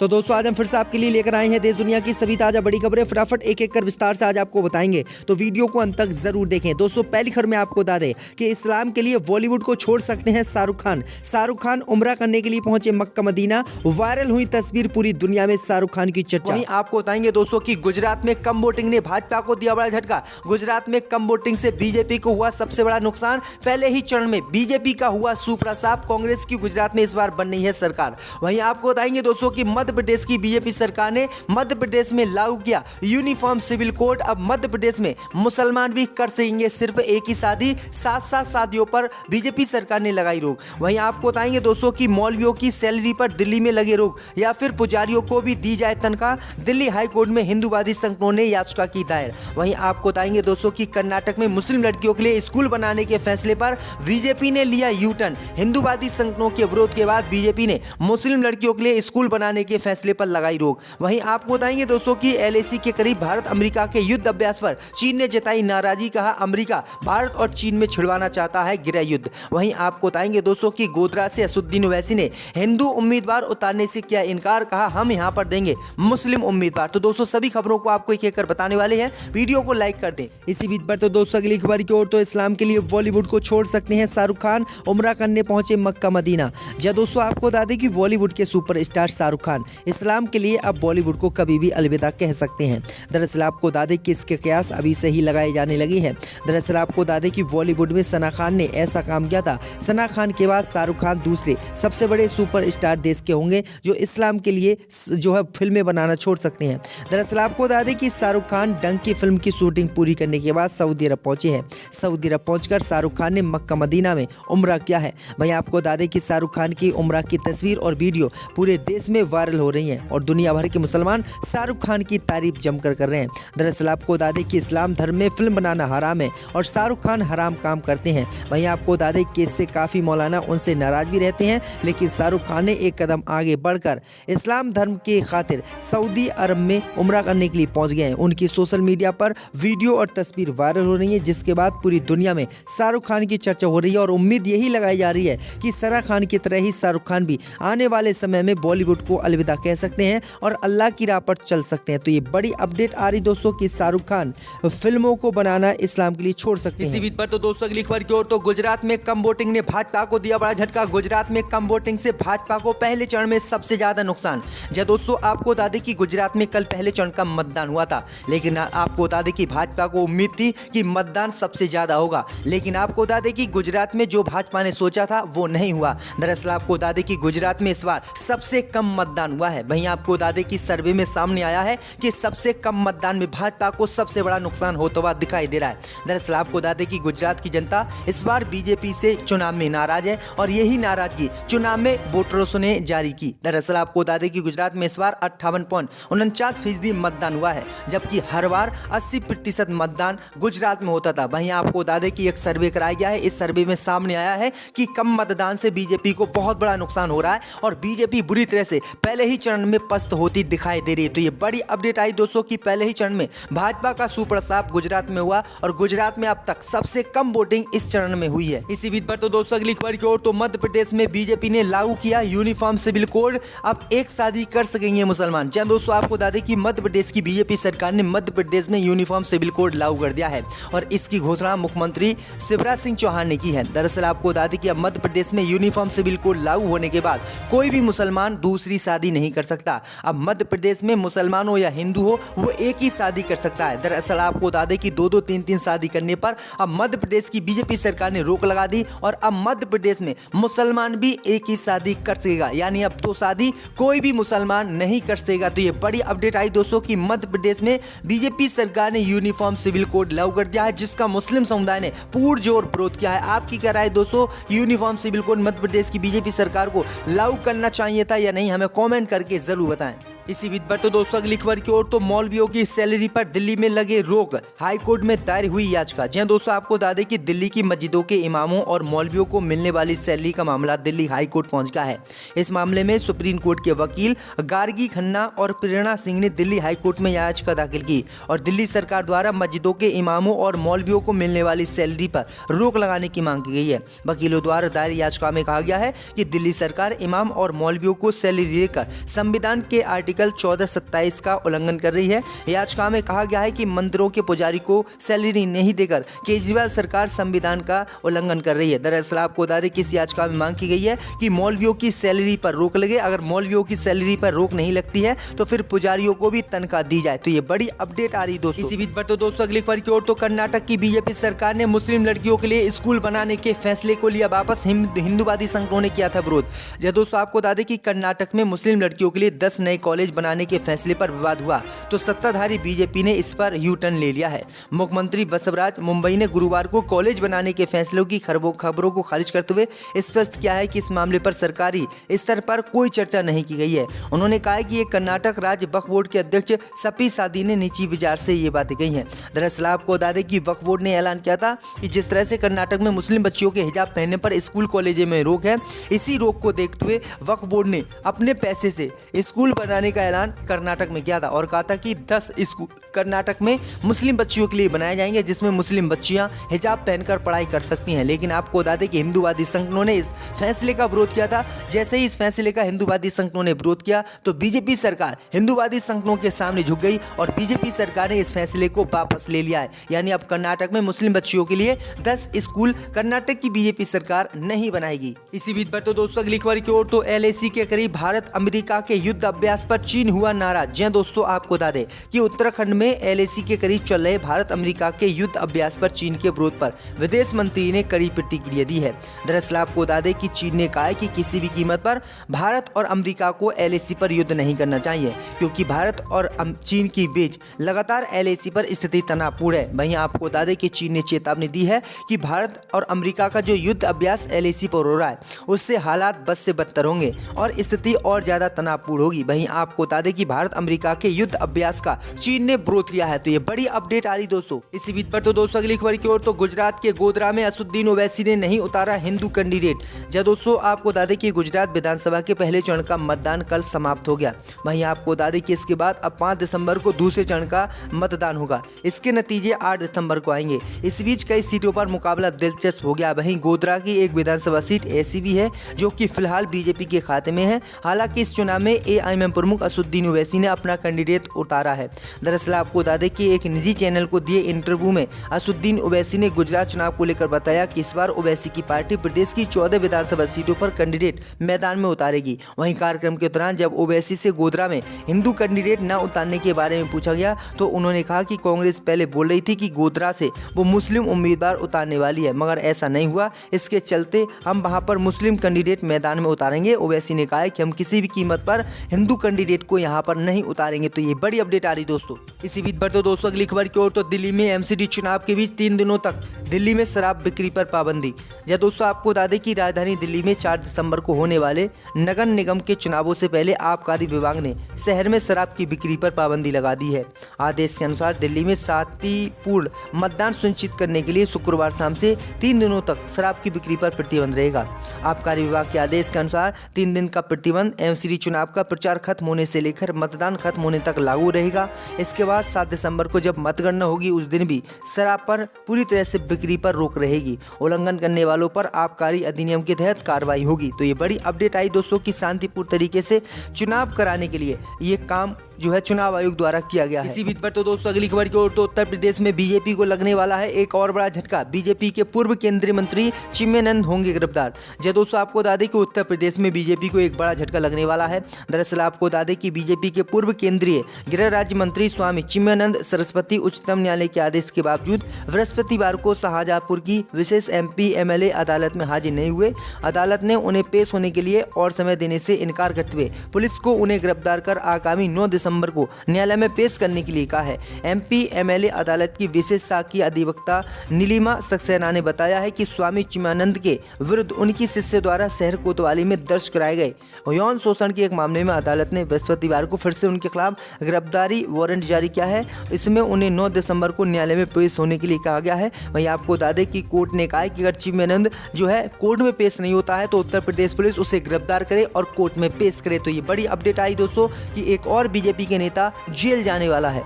तो दोस्तों आज हम फिर से आपके लिए लेकर आए हैं देश दुनिया की सभी ताजा बड़ी खबरें। फटाफट एक एक कर विस्तार से आज आपको बताएंगे, तो वीडियो को अंत तक जरूर देखें। दोस्तों पहली खबर में आपको बता दें कि इस्लाम के लिए बॉलीवुड को छोड़ सकते हैं शाहरुख खान। शाहरुख खान उम्रा करने के लिए पहुंचे मक्का मदीना। वायरल हुई तस्वीर, पूरी दुनिया में शाहरुख खान की चर्चा। वहीं आपको बताएंगे दोस्तों की गुजरात में कम वोटिंग ने भाजपा को दिया बड़ा झटका। गुजरात में कम वोटिंग से बीजेपी को हुआ सबसे बड़ा नुकसान। पहले ही चरण में बीजेपी का हुआ सुप्रसाद। कांग्रेस की गुजरात में इस बार बन रही है सरकार। वहीं आपको बताएंगे दोस्तों की मध्य प्रदेश की बीजेपी सरकार ने मध्य प्रदेश में लागू किया यूनिफॉर्म सिविल कोड। अब मध्य प्रदेश में मुसलमान भी कर सकेंगे सिर्फ एक ही शादी। 7 शादियों पर बीजेपी सरकार ने लगाई रोक। वहीं आपको बताएंगे दोस्तों की मौलवियों की सैलरी पर दिल्ली में लगे रोक, या फिर पुजारियों को भी दी जाए तनख्वाह। दिल्ली हाई कोर्ट में हिंदूवादी संगठनों ने याचिका की दायर। वहीं आपको बताएंगे दोस्तों की कर्नाटक में मुस्लिम लड़कियों के लिए स्कूल बनाने के फैसले पर बीजेपी ने लिया यू टर्न। हिंदूवादी संगठनों के विरोध के बाद बीजेपी ने मुस्लिम लड़कियों के लिए स्कूल बनाने के फैसले पर लगाई रोक। वहीं आपको बताएंगे दोस्तों की एलएसी के करीब भारत अमेरिका के युद्ध अभ्यास पर चीन ने जताई नाराजगी। कहा अमेरिका भारत और चीन में छिड़वाना चाहता है गृह युद्ध। वहीं आपको बताएंगे दोस्तों की गोधरा से असदुद्दीन ओवैसी ने हिंदू उम्मीदवार उतारने से किया इनकार। कहा हम यहां पर देंगे मुस्लिम उम्मीदवार। तो दोस्तों सभी खबरों को आपको एक एक कर बताने वाले हैं, वीडियो को लाइक कर दें। इसी बीच पर तो दोस्तों अगली खबर की ओर, तो इस्लाम के लिए बॉलीवुड को छोड़ सकते हैं शाहरुख खान। उम्रा करने पहुंचे मक्का मदीना। जी दोस्तों आपको बता दें कि बॉलीवुड के सुपरस्टार शाहरुख खान इस्लाम के लिए अब बॉलीवुड को कभी भी अलविदा कह सकते हैं। दरअसल आपको बता दें कि इसके कयास अभी से ही लगाए जाने लगे हैं। दरअसल आपको बता दें कि बॉलीवुड में सना खान ने ऐसा काम किया था। सना खान के बाद शाहरुख खान दूसरे सबसे बड़े सुपरस्टार देश के होंगे जो इस्लाम के लिए जो है फिल्में बनाना छोड़ सकते हैं। दरअसल आपको बता दें कि शाहरुख खान डंकी फिल्म की शूटिंग पूरी करने के बाद सऊदी अरब पहुंचे हैं। सऊदी अरब पहुंचकर शाहरुख खान ने मक्का मदीना में उम्रा किया है। वहीं आपको बता दें कि शाहरुख खान की उम्रा की तस्वीर और वीडियो पूरे देश में वायरल हो रही हैं और दुनिया भर के मुसलमान शाहरुख खान की तारीफ जमकर कर रहे हैं। दरअसल आपको बता दें कि इस्लाम धर्म में फिल्म बनाना हराम है और शाहरुख खान हराम काम करते हैं। वहीं आपको बता दें कि इससे काफ़ी मौलाना उनसे नाराज भी रहते हैं, लेकिन शाहरुख खान ने एक कदम आगे बढ़कर इस्लाम धर्म के खातिर सऊदी अरब में उम्रा करने के लिए पहुंच गए हैं। उनकी सोशल मीडिया पर वीडियो और तस्वीर वायरल हो रही है, जिसके बाद पूरी दुनिया में शाहरुख खान की चर्चा हो रही है और उम्मीद यही लगाई जा रही है कि सना खान की तरह ही शाहरुख खान भी आने वाले समय में बॉलीवुड को अलविदा कह सकते हैं और अल्लाह की राह पर चल सकते हैं। तो ये बड़ी अपडेट आ रही दोस्तों कि शाहरुख खान फिल्मों को बनाना इस्लाम के लिए छोड़ सकते हैं। इसी बीच पर तो दोस्तों अगली खबर की ओर, तो गुजरात में कम वोटिंग ने भाजपा को दिया बड़ा झटका। गुजरात में कम वोटिंग से भाजपा को पहले चरण में सबसे ज्यादा नुकसान। जब दोस्तों आपको बता दें कि गुजरात में कल पहले चरण का मतदान हुआ था, लेकिन आपको बता दें कि भाजपा को उम्मीद थी कि मतदान सबसे ज्यादा होगा, लेकिन आपको बता दें कि गुजरात में जो भाजपा ने सोचा था वो नहीं हुआ। दरअसल आपको बता दें कि गुजरात में इस बार सबसे कम मतदान हुआ है। वहीं आपको बता दें कि सर्वे में सामने आया है कि सबसे कम मतदान में भाजपा को सबसे बड़ा नुकसान होता हुआ दिखाई दे रहा है। दरअसल आपको बता दें कि गुजरात की जनता इस बार बीजेपी से चुनाव में नाराज है और यही नाराजगी चुनाव में वोटरों ने जारी की। दरअसल आपको बता दें कि गुजरात में इस बार 58.49% मतदान हुआ है, जबकि हर बार 80% मतदान गुजरात में होता था। वहीं आपको बता दें कि एक सर्वे कराया गया है। इस सर्वे में सामने आया है कि कम मतदान से बीजेपी को बहुत बड़ा नुकसान हो रहा है और बीजेपी बुरी तरह से पहले ही चरण में पस्त होती दिखाई दे रही है। तो ये बड़ी अपडेट आई दोस्तों कि पहले ही चरण में भाजपा का सुप्रसाद गुजरात में हुआ और गुजरात में अब तक सबसे कम वोटिंग इस चरण में हुई है। इसी बीच पर तो दोस्तों अगली खबर की ओर, तो मध्य प्रदेश में बीजेपी ने लागू किया यूनिफॉर्म सिविल कोड। अब एक शादी कर सकेंगे मुसलमान। जहां दोस्तों आपको बता दें कि मध्य प्रदेश की बीजेपी सरकार ने मध्य प्रदेश में यूनिफॉर्म सिविल कोड लागू कर दिया है और इसकी घोषणा मुख्यमंत्री शिवराज सिंह चौहान ने की है। दरअसल आपको बता दें कि अब मध्य प्रदेश में यूनिफॉर्म सिविल कोड लागू होने के बाद कोई भी मुसलमान दूसरी शादी नहीं कर सकता। अब मध्य प्रदेश में मुसलमान हो या हिंदू हो, वो एक ही शादी कर सकता है। दरअसल आपको बता दें कि 2-2, 3-3 शादी करने पर अब मध्य प्रदेश की बीजेपी सरकार ने रोक लगा दी और अब मध्य प्रदेश में मुसलमान भी एक ही शादी कर सकेगा, यानी अब 2 शादी कोई भी मुसलमान नहीं कर सकेगा। तो ये बड़ी अपडेट आई दोस्तों कि मध्य प्रदेश में बीजेपी सरकार ने यूनिफॉर्म सिविल कोड लागू कर दिया है, जिसका मुस्लिम समुदाय ने पुरजोर विरोध किया है। आपकी क्या राय दोस्तों, uniform civil code Madhya Pradesh की बीजेपी सरकार को लागू करना चाहिए था या नहीं? हमें कमेंट करके जरूर बताएं। इसी बीच पर तो दोस्तों अगली खबर की ओर तो मौलवियों की सैलरी पर दिल्ली में लगे रोक, हाई कोर्ट में दायर हुई याचिका। जी दोस्तों, आपको बता दें कि दिल्ली की मस्जिदों के इमामों और मौलवियों को मिलने वाली सैलरी का मामला दिल्ली हाई कोर्ट पहुंच गया है। इस मामले में सुप्रीम कोर्ट के वकील गार्गी खन्ना और प्रेरणा सिंह ने दिल्ली हाई कोर्ट में याचिका दाखिल की और दिल्ली सरकार द्वारा मस्जिदों के इमामों और मौलवियों को मिलने वाली सैलरी पर रोक लगाने की मांग की गई है। वकीलों द्वारा दायर याचिका में कहा गया है कि दिल्ली सरकार इमाम और मौलवियों को सैलरी देकर संविधान के आर्टिकल 1427 का उल्लंघन कर रही है। याचिका में कहा गया है कि मंदिरों के पुजारी को सैलरी नहीं देकर केजरीवाल सरकार संविधान का उल्लंघन कर रही है। दरअसल आपको बता दें कि इस याचिका में मांग की गई है कि मौलवियों की सैलरी पर रोक लगे। अगर मौलवियों की सैलरी पर रोक नहीं लगती है तो फिर पुजारियों को भी तनख्वाह दी जाए। तो ये बड़ी अपडेट आ रही दोस्तों। इसी बीच पर तो दोस्तों अगली खबर की ओर तो कर्नाटक की बीजेपी सरकार ने मुस्लिम लड़कियों के लिए स्कूल बनाने के फैसले को लिया वापस। हिंदूवादी संगठनों ने किया था विरोध। दोस्तों आपको बता दें कि कर्नाटक में मुस्लिम लड़कियों के लिए 10 नए कॉलेज बनाने के फैसले पर विवाद हुआ तो सत्ताधारी बीजेपी ने इस पर यू टर्न ले लिया है। मुख्यमंत्री बसवराज मुंबई ने गुरुवार को कॉलेज बनाने के फैसलों की खबरों को खारिज करते हुए स्पष्ट किया है कि इस मामले पर सरकारी स्तर पर कोई चर्चा नहीं की गई है। उन्होंने कहा है कि ये कर्नाटक राज्य वक्फ बोर्ड के अध्यक्ष सपी सादी ने निजी विचार से ये बातें कही हैं। दरअसल आपको बता दें कि वक्फ बोर्ड ने ऐलान किया था कि जिस तरह से कर्नाटक में मुस्लिम बच्चियों के हिजाब पहनने पर स्कूल कॉलेजों में रोक है, इसी रोक को देखते हुए वक्फ बोर्ड ने अपने पैसे से स्कूल बनाने का ऐलान कर्नाटक में किया था और कहा था कि 10 स्कूल कर्नाटक में मुस्लिम बच्चियों के लिए बनाए जाएंगे जिसमें मुस्लिम बच्चियां हिजाब पहनकर पढ़ाई कर सकती हैं। लेकिन आपको बता दें कि हिंदूवादी संगठनों ने इस फैसले का विरोध किया था। जैसे ही इस फैसले का हिंदूवादी संगठनों ने विरोध किया तो बीजेपी सरकार हिंदूवादी संगठनों के सामने झुक गई और बीजेपी सरकार ने इस फैसले को वापस ले लिया है। यानी अब कर्नाटक में मुस्लिम बच्चियों के लिए 10 स्कूल कर्नाटक की बीजेपी सरकार नहीं बनाएगी। इसी बीच पर तो दोस्तों अगली खबर की ओर तो LAC के करीब भारत अमेरिका के युद्ध अभ्यास पर चीन हुआ नाराज। जी दोस्तों आपको बता दें कि उत्तराखंड में LAC के करीब चल रहे भारत अमेरिका के युद्ध अभ्यास पर चीन के विरोध पर विदेश मंत्री ने कड़ी प्रतिक्रिया दी है। दरअसल आपको बता दें कि चीन ने कहा है कि किसी भी कीमत पर भारत और अमेरिका को LAC पर युद्ध नहीं करना चाहिए क्योंकि भारत और चीन के बीच लगातार LAC पर स्थिति तनावपूर्ण है। वहीं आपको बता दें कि चीन ने चेतावनी दी है कि भारत और अमेरिका का जो युद्ध अभ्यास LAC पर हो रहा है उससे हालात बद से बदतर होंगे और स्थिति और ज्यादा तनावपूर्ण होगी। वहीं आपको बता दें कि भारत अमेरिका के युद्ध अभ्यास का चीन ने विरोध किया है। तो ये बड़ी अपडेट आ रही दोस्तों। इसी बीच पर तो दोस्तों अगली खबर की ओर तो गुजरात के गोधरा में असुद्दीन ओवैसी ने नहीं उतारा हिंदू कैंडिडेट। जब दोस्तों आपको बता दें कि गुजरात विधानसभा के पहले चरण का मतदान कल समाप्त हो गया। वहीं आपको बता दें कि इसके बाद अब 5 दिसंबर को दूसरे चरण का मतदान होगा। इसके नतीजे 8 दिसंबर को आएंगे। इस बीच कई सीटों पर मुकाबला दिलचस्प हो गया। वहीं गोधरा की एक विधानसभा सीट ऐसी भी है जो कि फिलहाल बीजेपी के खाते में है। हालांकि इस चुनाव में AIM प्रमुख असुद्दीन ओवैसी ने अपना कैंडिडेट उतारा है। दरअसल आपको बता दें कि एक निजी चैनल को दिए इंटरव्यू में असुद्दीन ओवैसी ने गुजरात चुनाव को लेकर बताया कि इस बार ओवैसी की पार्टी प्रदेश की 14 विधानसभा सीटों पर कैंडिडेट मैदान में उतारेगी। वहीं कार्यक्रम के दौरान जब ओवैसी से गोधरा में हिंदू कैंडिडेट न उतारने के बारे में पूछा गया तो उन्होंने कहा कि कांग्रेस पहले बोल रही थी कि गोधरा से वो मुस्लिम उम्मीदवार उतारने वाली है मगर ऐसा नहीं हुआ। इसके चलते हम वहां पर मुस्लिम कैंडिडेट मैदान में उतारेंगे। ओवैसी ने कहा है कि हम किसी भी कीमत पर हिंदू कैंडिडेट को यहां पर नहीं उतारेंगे। तो ये बड़ी अपडेट आ रही दोस्तों। इसी बीच पर तो दोस्तों अगली खबर की ओर तो दिल्ली में MCD चुनाव के बीच 3 दिनों तक दिल्ली में शराब बिक्री पर पाबंदी। या दोस्तों आपको बता दें कि राजधानी दिल्ली में 4 दिसंबर को होने वाले नगर निगम के चुनावों से पहले आबकारी विभाग ने शहर में शराब की बिक्री पर पाबंदी लगा दी है। आदेश के अनुसार दिल्ली में शांतिपूर्ण मतदान सुनिश्चित करने के लिए शुक्रवार शाम से 3 दिनों तक शराब की बिक्री पर प्रतिबंध रहेगा। आबकारी विभाग के आदेश के अनुसार 3 दिन का प्रतिबंध MCD चुनाव का प्रचार खत्म होने से लेकर मतदान खत्म होने तक लागू रहेगा। इसके बाद 7 दिसंबर को जब मतगणना होगी उस दिन भी शराब पर पूरी तरह से बिक्री पर रोक रहेगी। उल्लंघन करने वालों पर आबकारी अधिनियम के तहत कार्रवाई होगी। तो ये बड़ी अपडेट आई दोस्तों कि शांतिपूर्ण तरीके से चुनाव कराने के लिए ये काम जो है चुनाव आयोग द्वारा किया गया है। इसी बीच पर तो दोस्तों अगली खबर की ओर तो उत्तर प्रदेश में बीजेपी को लगने वाला है एक और बड़ा झटका। बीजेपी के पूर्व केंद्रीय मंत्री चिन्मयानंद होंगे गिरफ्तार। जय दोस्तों आपको बता दें कि उत्तर प्रदेश में बीजेपी को एक बड़ा झटका लगने वाला है। दरअसल आपको बता दें कि बीजेपी के पूर्व केंद्रीय गृह राज्य मंत्री स्वामी चिन्मयानंद सरस्वती उच्चतम न्यायालय के आदेश के बावजूद बृहस्पतिवार को शाहजहांपुर की विशेष MP MLA अदालत में हाजिर नहीं हुए। अदालत ने उन्हें पेश होने के लिए और समय देने से इनकार करते हुए पुलिस को उन्हें गिरफ्तार कर आगामी 9 दिसंबर को न्यायालय में पेश करने के लिए कहा है। एमपी एमएलए अदालत की विशेष साक्षी अधिवक्ता नीलिमा सक्सेना ने बताया है कि स्वामी चिन्मयानंद के विरुद्ध उनकी शिष्य द्वारा शहर कोतवाली में दर्ज कराए गए यौन शोषण के एक मामले में अदालत ने बृहस्पतिवार को फिर से उनके खिलाफ गिरफ्तारी वारंट जारी किया है। इसमें उन्हें 9 दिसंबर को न्यायालय में पेश होने के लिए कहा गया है। वहीं आपको बता दें कि कोर्ट ने कहा है कि अगर चिन्मयानंद जो है कोर्ट में पेश नहीं होता है तो उत्तर प्रदेश पुलिस उसे गिरफ्तार करे और कोर्ट में पेश करे। तो ये बड़ी अपडेट आई दोस्तों कि एक और बीजेपी के नेता जेल जाने वाला है।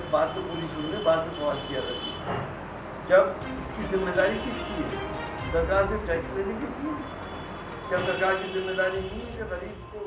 बात तो पूरी शुरू में बाद में सवाल किया था, जब इसकी जिम्मेदारी किसकी है? सरकार से टैक्स लेने की? क्या सरकार की जिम्मेदारी नहीं है कि गरीब को